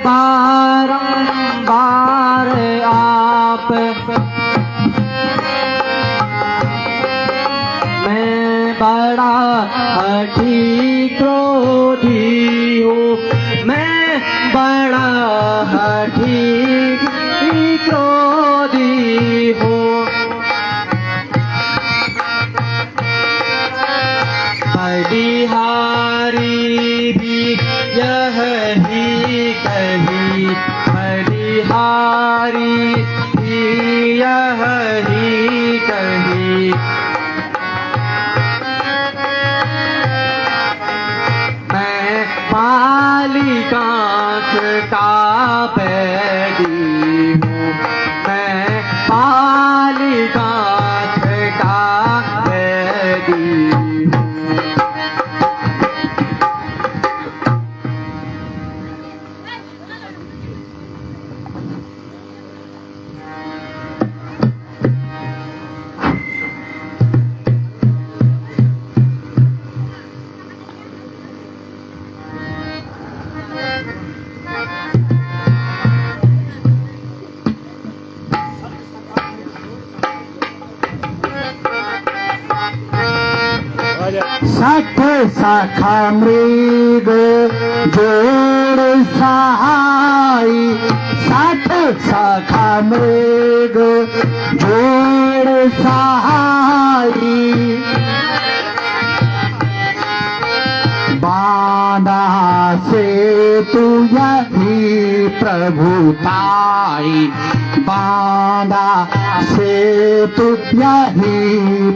बारंबार आप मैं बड़ा हठी क्रोधी हूँ, मैं बड़ा हठी क्रोधी हूँ। बलिहारी भी यह ही कही, बलिहारी भी यह ही कही। मैं बालिकांस का बैरी हूँ, मैं बालिकांस का बैरी हूँ। सठ सखा मृग जोड़ सहाई, सठ सखा मृग जोड़ सहाई। बांधा से तू यही प्रभुताई, बांधा से तू यही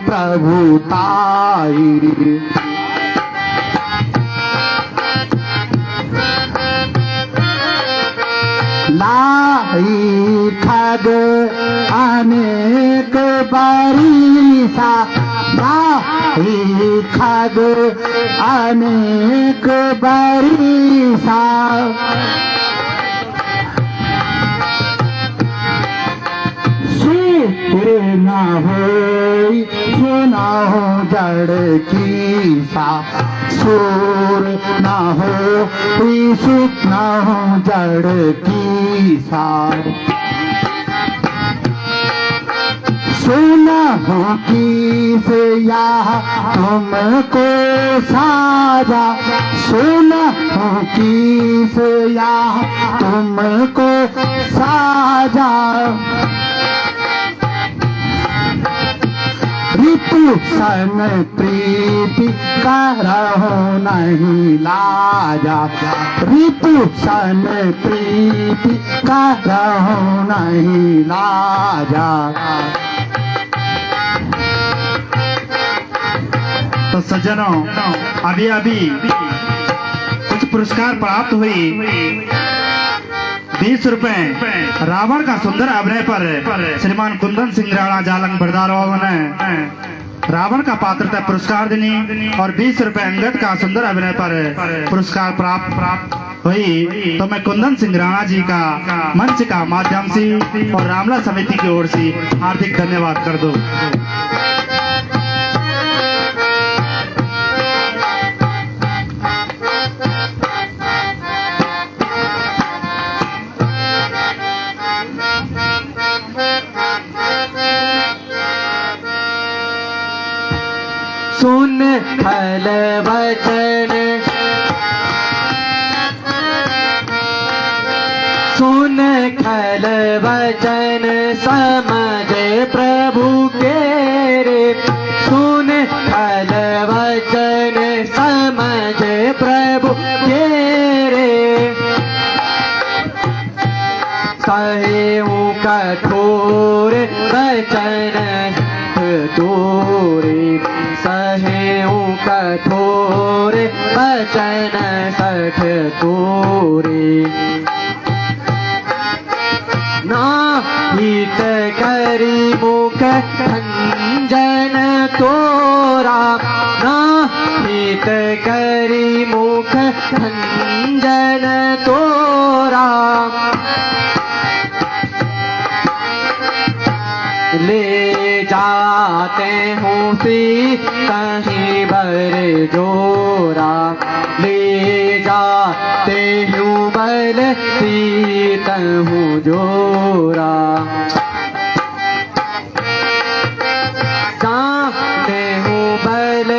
प्रभुताई। लाई खग अनेक बरिसा, लाई खग अनेक बरिसा। सिर न होई सुना हो जड़ की सा, सूर न हो सुख न हो जड़ की सार। सुना हो किस या तुमको साजा, सुना हो किस या तुमको साजा। ऋतु सन प्रीति करहो नहीं लाजा, ऋतु सन प्रीति करहो नहीं लाजा। तो सज्जनों, अभी अभी कुछ पुरस्कार प्राप्त हुई। 20 रुपए रावण का सुंदर अभिनय पर श्रीमान कुंदन सिंह राणा जालंग बरदारों ने रावण का पात्रता पुरस्कार देनी और 20 रुपए अंगद का सुंदर अभिनय पर पुरस्कार प्राप्त हुई। तो मैं कुंदन सिंह राणा जी का मंच का माध्यम से और रामला समिति की ओर से हार्दिक धन्यवाद कर दूं। सुन खल वचन, सुन खल वचन समझे प्रभु के रे, सुन खल वचन समझे प्रभु के रे। सहेऊ कठोर वचन दूरी, सहेऊ कठोर वचन सठ दूरी। ना हित करी मुख भंजन तोरा, ना हित करी मुख भंजन तोरा। ले जाते हूँ सी कहीं बर जोरा, ले जाते हूँ बर बल सीतहु जोरा जानेहु बल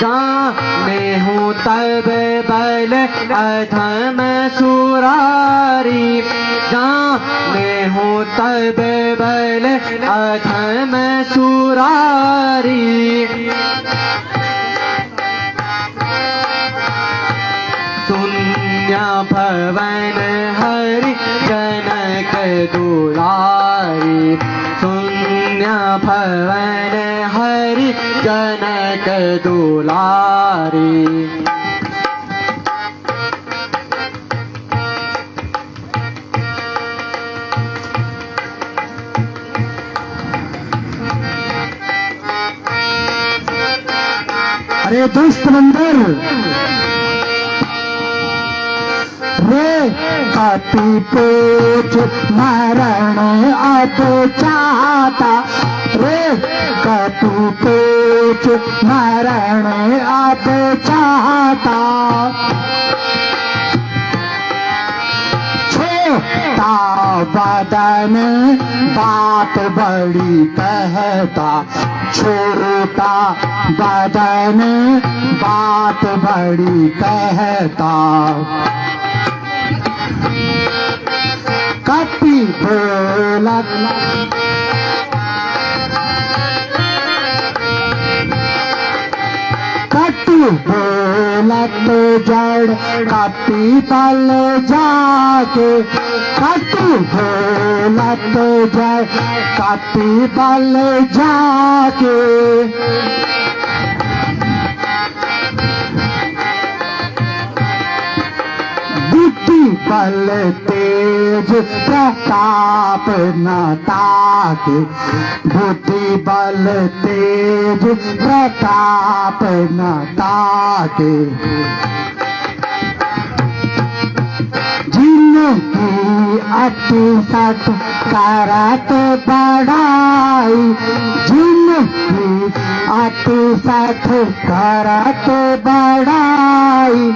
जानेहु तब बल अधम सुरारी जानेहु तब बल अधम सुरारी शून्य भवन हरि जनक दुलारी शून्य भवन हरि जनक दुलारी अरे दुष्ट बंदर रे कति पूछ मरण अब चाहता रे कति पूछ मरण अब चाहता छोटा बदन बात बड़ी कहता छोटा बदन बात बड़ी कहता कति बोलत कटु बोलत जड़ कति पल जाके कटु बोलत जड़ कति पल जाके बुद्धि बल तेज प्रताप न ताके बुद्धि बल तेज प्रताप न ताके जिनकी अति सत करत बड़ाई जिनकी अति सत करत बड़ाई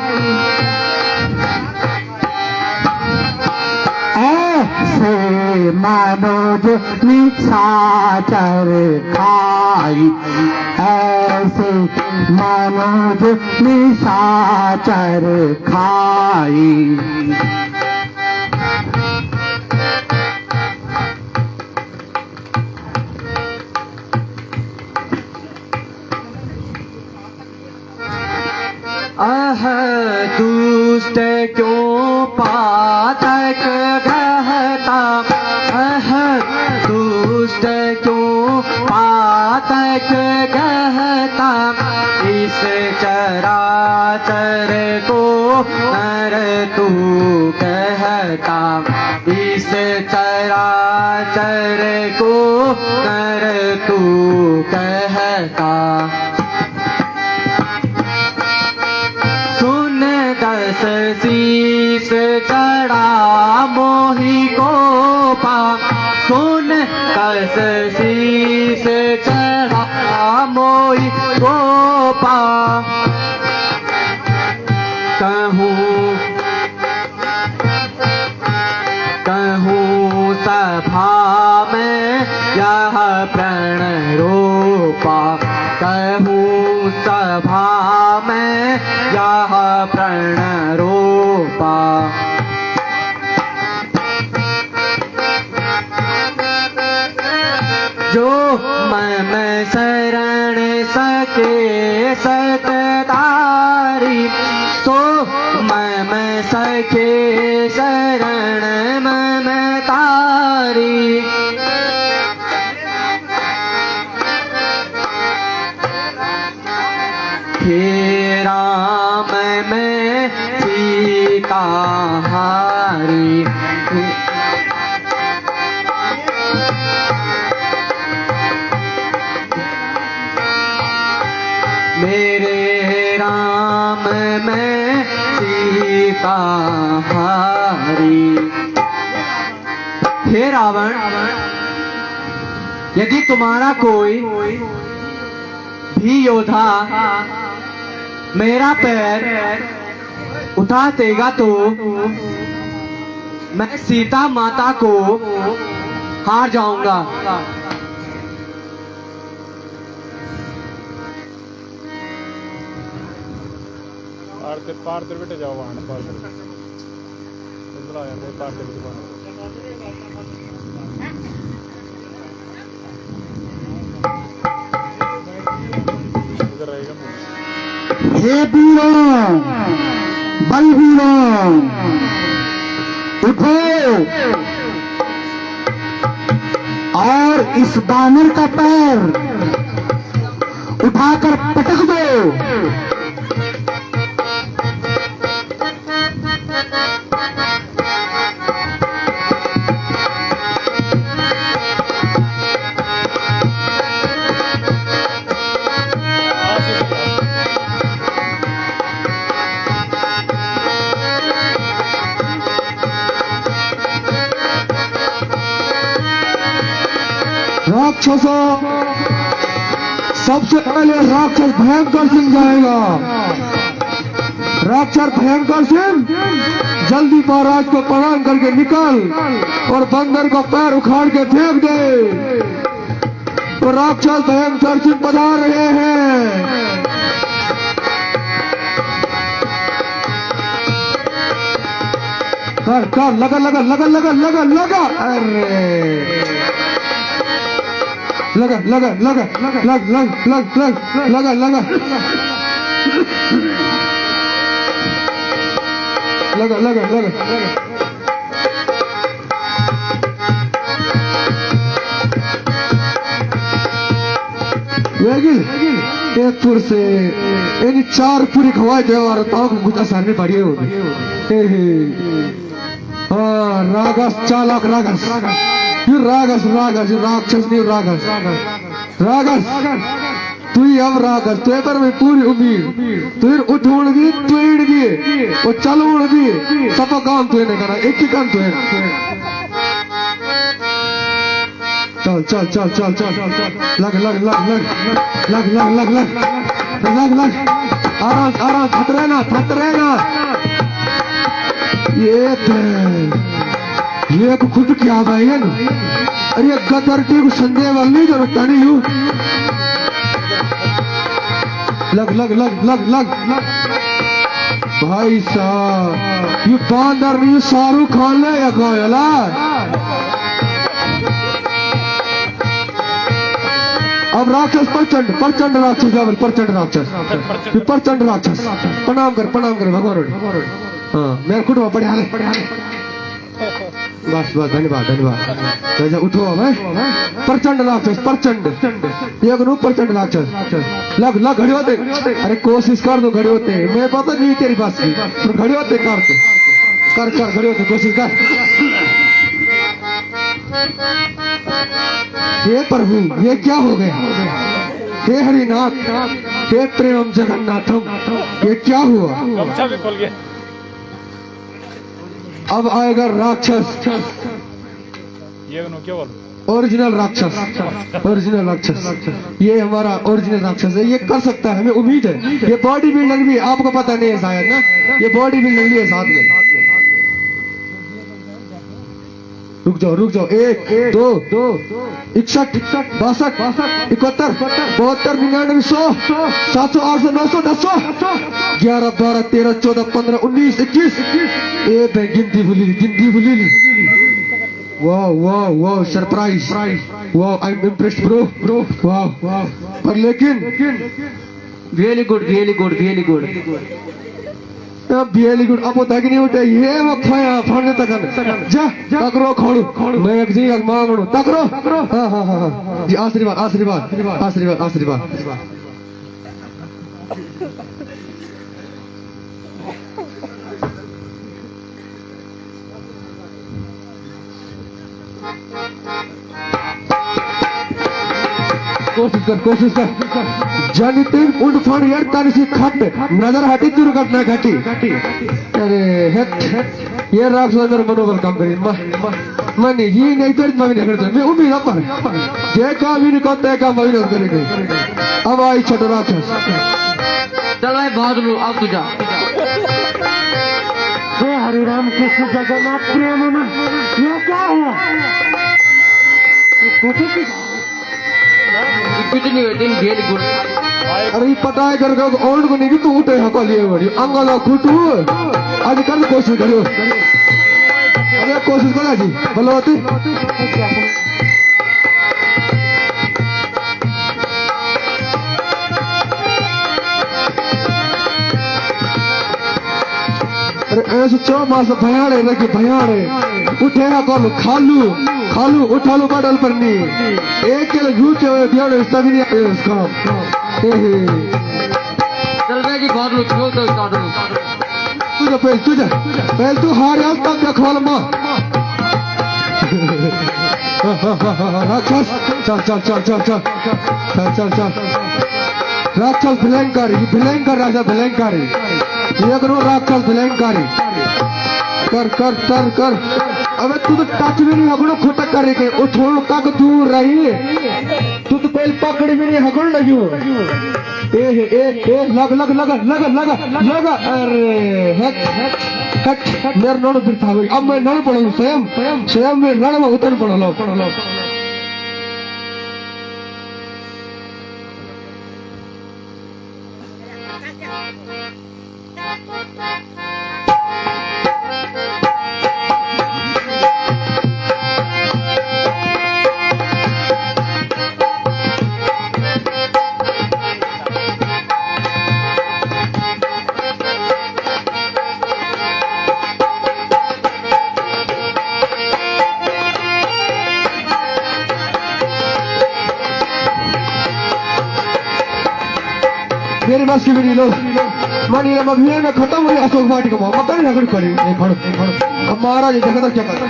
ऐसे मनोज निशाचर खाई ऐसे मनोज निशाचर खाई अह दुष्ट क्यों पातक गहता अह दुष्ट क्यों पातक गहता इस चराचर को नर तू कहता इस चराचर को नर तू कहता दस शीस चढ़ा मोहि को पा सुन दस शीस चढ़ा मोहि को पा कहूँ कहूँ सभा में यह प्रण रूपा कहूँ सभा में यह प्रण रूपा जो मन शरण सके सततारी सो मन सके शरण ममतारी हे राम मैं सीता हारी मेरे राम मैं सीता हारी। हे रावण, यदि तुम्हारा कोई भी योद्धा मेरा पैर उठा देगा तो मैं सीता माता को हार जाऊंगा। पार बेटे जाओ वहां पार इधर आ जाते पार इधर रहेगा। हे वीरों बलवीरों उठो और इस बानर का पैर उठाकर पटक दो। राक्षसों, सबसे पहले राक्षस भयंकर सिंह जाएगा। राक्षस भयंकर सिंह जल्दी महाराज को प्रणाम करके निकल और बंदर को पैर उखाड़ के फेंक दे। तो राक्षस भयंकर सिंह पधार रहे हैं। कर कर लगा लगा लगा लगा लगा लगा अरे लगा लगा लगा लग लग लग लग लगा लगा लगा लगा लगा एक पुर से इन 4 पूरी खवाए थे और ताऊ को कुछ आसानी पड़ी होगी। हाँ रागस चालाक रागस ये रागस रागस ये राक्षस नहीं रागस रागस तू ही अब रागस तुझे पर मैं पूरी उम्मीद तुझे उठोड़गी तुड़गी और चलोड़गी सब काम तुझे नहीं करा एक ही काम तुझे चल चल चल चल चल लग लग लग लग लग लग लग लग लग आराम आराम थक रहना ये खुद क्या भाई है ना अरे गदर की संदेह वाली जो टनी यू लग लग लग लग लग भाई साहब ये बांदर नहीं शाहरुख खान है या कोयला अब राक्षस प्रचंड राक्षस जावल प्रचंड राक्षस प्रणाम कर भगवान हाँ मैं खुद पढ़े बस बस धन्यवाद उठो अब प्रचंड राक्षस प्रचंड राक्षस लग घड़े होते अरे कोशिश कर दो घड़े होते मैं पता नहीं तेरी बात की पर घड़े होते कर घड़े होते कोशिश कर। हे प्रभु ये क्या हो गया हे हरिनाथ हे प्रेम जगन्नाथम ये क्या हुआ अच्छा भी खोल गया। अब आएगा राक्षस ये क्या बोल ओरिजिनल राक्षस ये हमारा ओरिजिनल राक्षस है ये कर सकता है हमें उम्मीद है ये बॉडी बिल्डर भी आपको पता नहीं है शायद ना ये बॉडी बिल्डर भी है साथ में। रुक जाओ 1 2 61 62 71 72 99 100 700 800 900 10 11 12 13 14 15 19 21 ये गिनती भूली वाह सरप्राइज वाह आई एम इम्प्रेस्ड ब्रो वाह पर लेकिन रियली गुड बियली गुड अब तक नहीं उठे ये वो खोया फोन तक जा तकरो खोड़ू मैं एक जी मांगड़ू तकरो हाँ जी आशीर्वाद कोशिश कर जनितिन उंड फण यार तारिसी खट नजर हटी दुर्घटना घटी अरे हेट ये राक्षस मेरा मनोबल काम करी मैं ये नहीं तो मैं नहीं करता मैं उम्मीद पर देखा भी नहीं करता काम भी नहीं करेंगे। अब आई छोटा राक्षस चल भाई भाग लो अब तू जा। कृष्ण जगन्नाथ प्रेमानंद, ये क्या हुआ? कुछ नहीं होती गेल गुड़। अरे ये पटाए कर ओल्ड को नहीं तू उठे हको लिए बड़ी अंगला खुटू आज कर कोशिश करो। अरे कोशिश करो जी बलवती। अरे ऐसे 4 मास भयाड़े रखे भयाड़े उठे कौन खालू खालू उठालू बडल पर नहीं एक के लिए झूठे हुए दियाड़े सभी नहीं आए उसका। चल गए कि बहुत लोग क्यों तो स्टार्ट हो तुझे पहले तू हार यार तब रखवाल माँ राक्षस चल चल चल चल चल चल चल चल राक्षस भिलंकारी राजा भिलंकारी ये करो राक्षस भिलंकारी कर कर कर कर। अबे तू तो टच भी नहीं हगड़ो खोटा करे के वो छोड़ तक दूर रही तू तो पहले पकड़ भी नहीं हगड़ लगी हो। ए लग लग लग लग लग लग अरे हट मेरे नड़ फिर था अब मैं नड़ पढ़ स्वयं में नड़ में उतर पढ़ लो। मेरी बस की मेरी लो मानी अभियान में खत्म हुई अशोक वाटी का मक्का नहीं रगड़ पड़ी खड़ो अब महाराज देखा क्या करता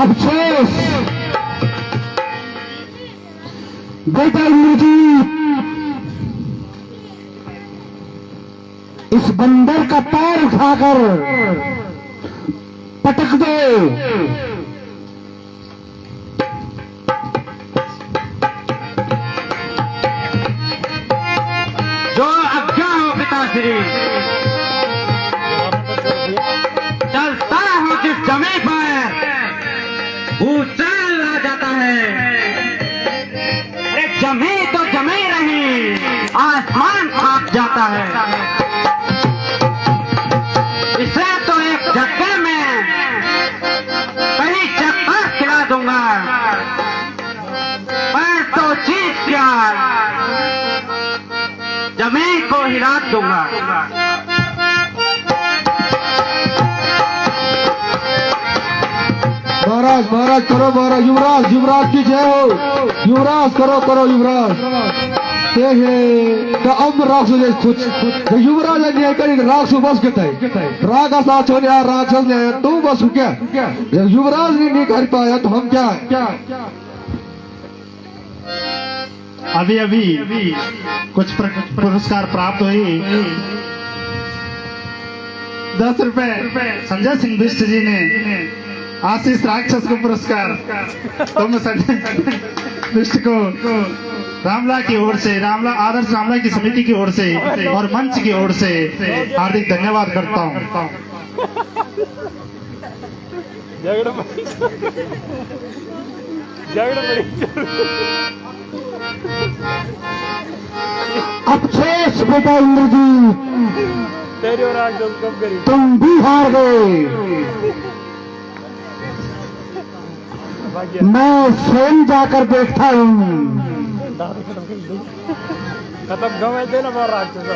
अब शेष बेटा जी इस बंदर का पैर उठाकर पटक दो। जो आज्ञा हो पिताश्री। चलता हूँ जिस जमी पर उछल आ जाता है। एक जमी तो जमी रही आसमान कांप जाता है। इसे तो एक झटके में कहीं चक्कर खिला दूंगा। पर तो चीज क्या जमीन को हिला दूंगा। महाराज महाराज करो महाराज युवराज युवराज की जय हो युवराज करो करो युवराज तो अब राक्षस खुद युवराज ने करी राक्षस बस के राग साथ हो गया राक्षस ने तू बस क्या युवराज ने नहीं कर पाया तो हम क्या। अभी अभी कुछ पुरस्कार प्राप्त हुई। 10 रुपए संजय सिंह बिष्ट जी ने आशीष राक्षस को पुरस्कार तुम संजय बिष्ट को रामला की ओर से आदर्श रामला की समिति की ओर से और मंच की ओर से हार्दिक धन्यवाद करता हूँ। अब शेष बेटा इंद्रजीत तेरी और राक्षस कब करी तुम भी हार गए। मैं स्वयं जाकर देखता हूँ। खत्म गवे थे ना बार राक्षस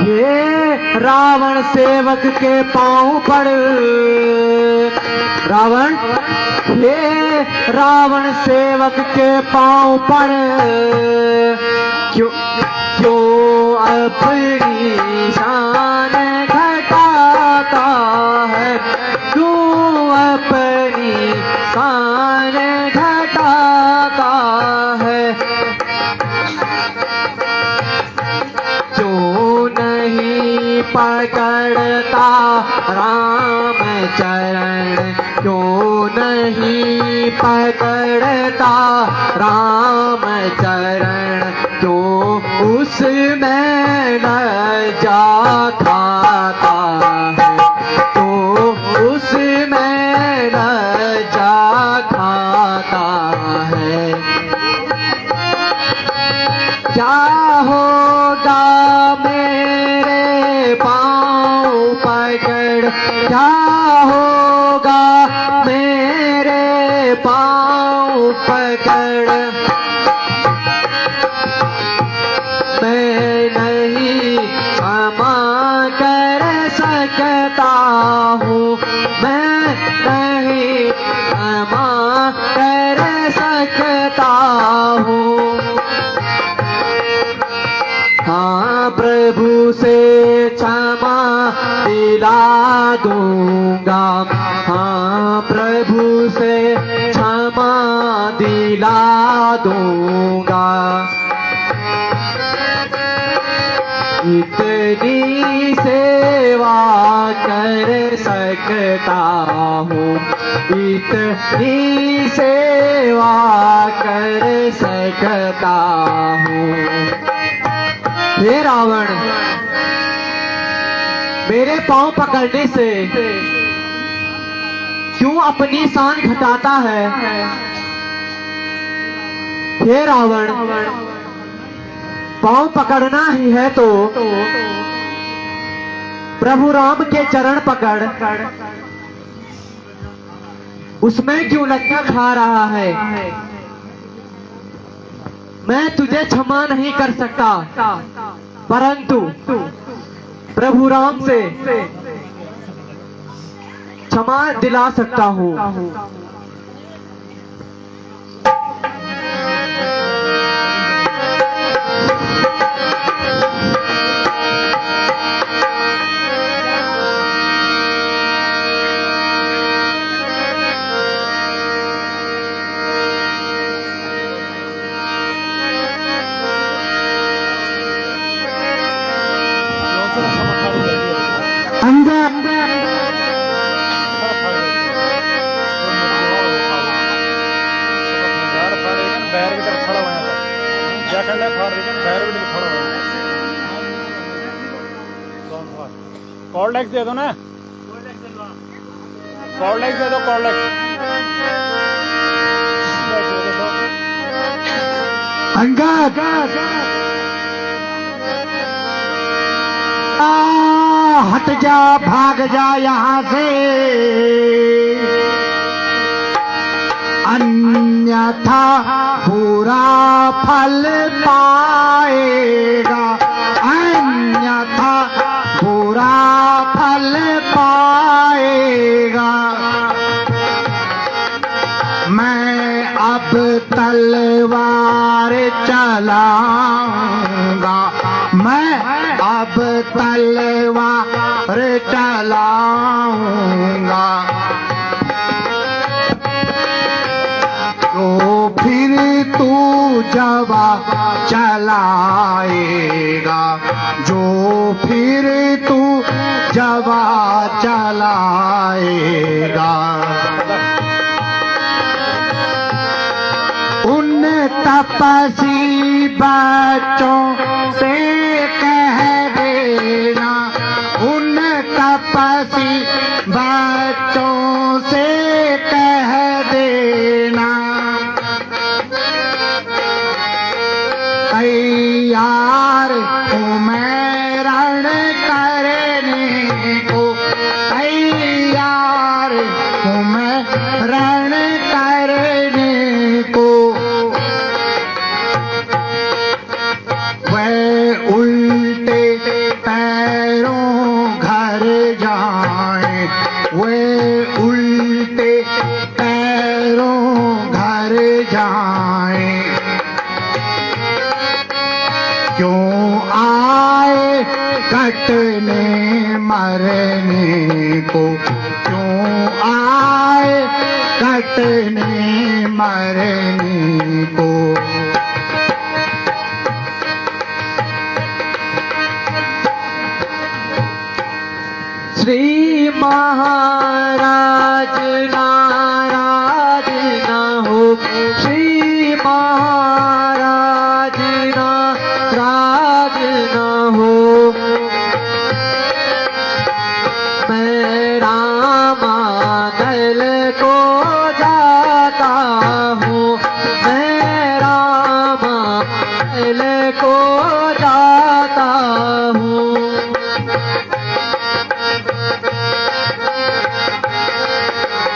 ये रावण सेवक के पांव पड़ रावण ये रावण सेवक के पांव पड़ क्यों क्यों अपनी शान घटाता है। सकता राम चरण, क्यों नहीं पकड़ता राम चरण, क्यों उसमें न जा खाता है, क्यों उसमें न जा खाता है। क्या होगा मेरे पाँव पकड़, क्या होगा मेरे पाँव पकड़, मैं नहीं क्षमा कर सकता हूँ, मैं नहीं क्षमा कर सकता हूँ। हाँ प्रभु से क्षमा दिला दूंगा, हाँ प्रभु से क्षमा दिला दूंगा। इतनी सेवा कर सकता हूँ, इतनी सेवा कर सकता हूँ। हे रावण, मेरे पांव पकड़ने से क्यों अपनी शान घटाता है। हे रावण, पांव पकड़ना ही है तो प्रभु राम के चरण पकड़, उसमें क्यों लज्जा खा रहा है। मैं तुझे क्षमा नहीं कर सकता, परंतु प्रभु राम से क्षमा दिला सकता हूँ। कॉर्डेक्स दे दो ना, कॉर्डेक्स दे दो, कॉर्डेक्स अंगद हट जा, भाग जा यहाँ से, अन्यथा पूरा फल पाएगा, अन्यथा पूरा फल पाएगा। मैं अब तलवार चलाऊंगा, मैं अब तलवार चलाऊंगा। तो फिर तू जवा चलाएगा, जो फिर तू जवा चलाएगा। उन तपसी बच्चों से कह देना, उन तपसी बच्चों से कह देना, तैयार हूँ मैं रण करने को, तैयार हूँ मैं रण करने को। वह उल्टे पैरों घर जाए, वह उल्टे पैरों घर जाए। क्यों आए कटने मरने को, क्यों आए कटने मरने को। श्री महाराज नाराज न हो, श्री महाराज नाराज न हो। मैं रामादल को जाता हूँ, मैं रामादल को जाता हूँ।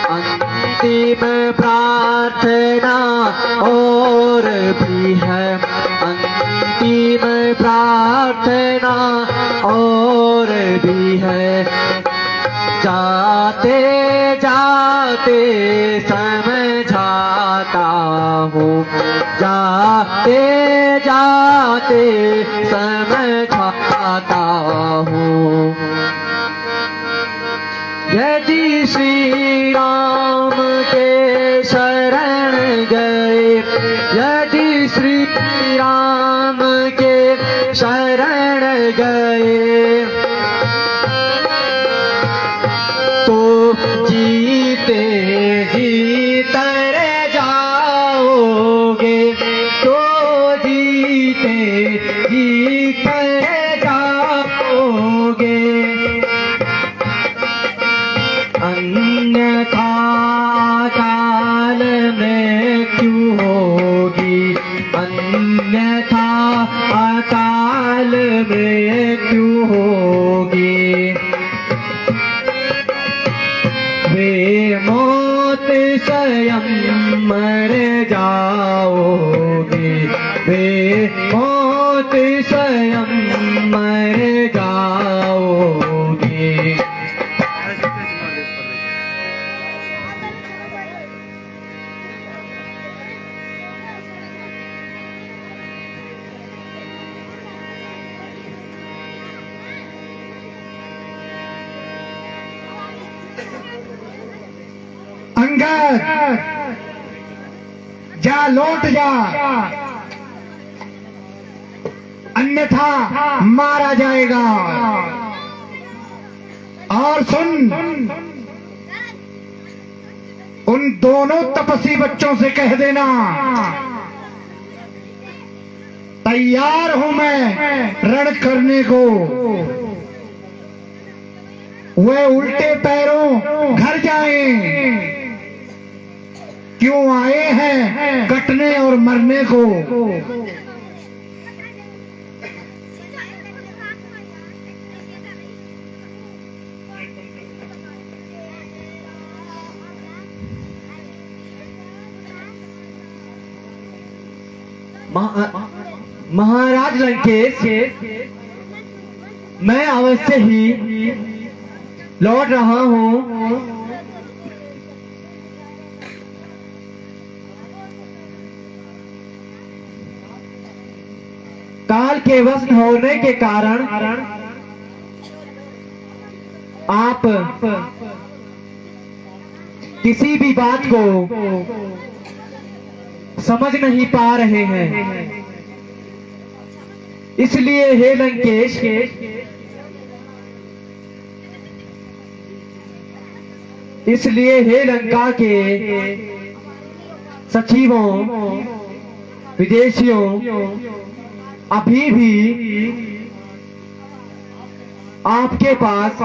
अंतिम प्रार्थना और भी है, अंतिम प्रार्थना और भी है। जाते जाते समझाता हूँ, जाते जाते समझाता हूँ। यदि श्री राम के शरण गए, यदि श्री राम के शरण गए, तो जीते जी तर जाओगे, तो जीते जी तर जाओगे। अन्यथा काल मृत्यु होगी, अन्यथा अकाल मृत्यु होगी। वे मौत स्वयं मर जाओगे, वे मौत स्वयं मर जाओगे। अंगद जा, लौट जा, अन्यथा मारा जाएगा। और सुन, उन दोनों तपस्वी बच्चों से कह देना, तैयार हूं मैं रण करने को। वे उल्टे पैरों घर जाएं, क्यों आए हैं कटने और मरने को। महाराज लंकेश, मैं अवश्य ही लौट रहा हूँ। काल के वश होने के कारण आप किसी भी बात को समझ नहीं पा रहे हैं। इसलिए हे लंकेश, इसलिए हे लंका के सचिवों, विदेशियों, अभी भी आपके पास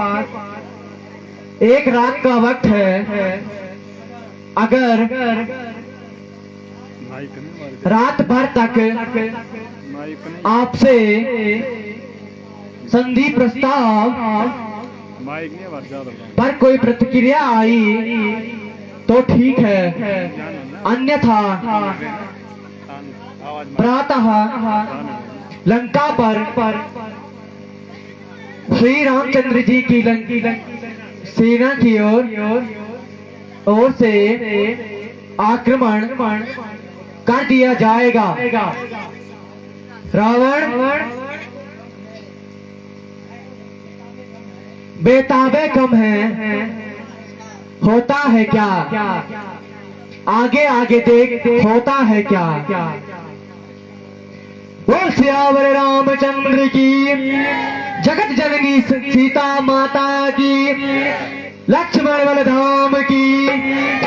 एक रात का वक्त है। अगर रात भर तक आपसे संधि प्रस्ताव पर कोई प्रतिक्रिया आई तो ठीक है, अन्यथा प्रातः लंका पर श्री रामचंद्र जी की सेना की ओर से आक्रमण कर दिया जाएगा। रावण बेताबे कम है, होता है क्या? आगे आगे देख, होता है क्या? बोल सियावर रामचंद्र की जगत जननी सीता माता की, लक्ष्मण बलधाम की,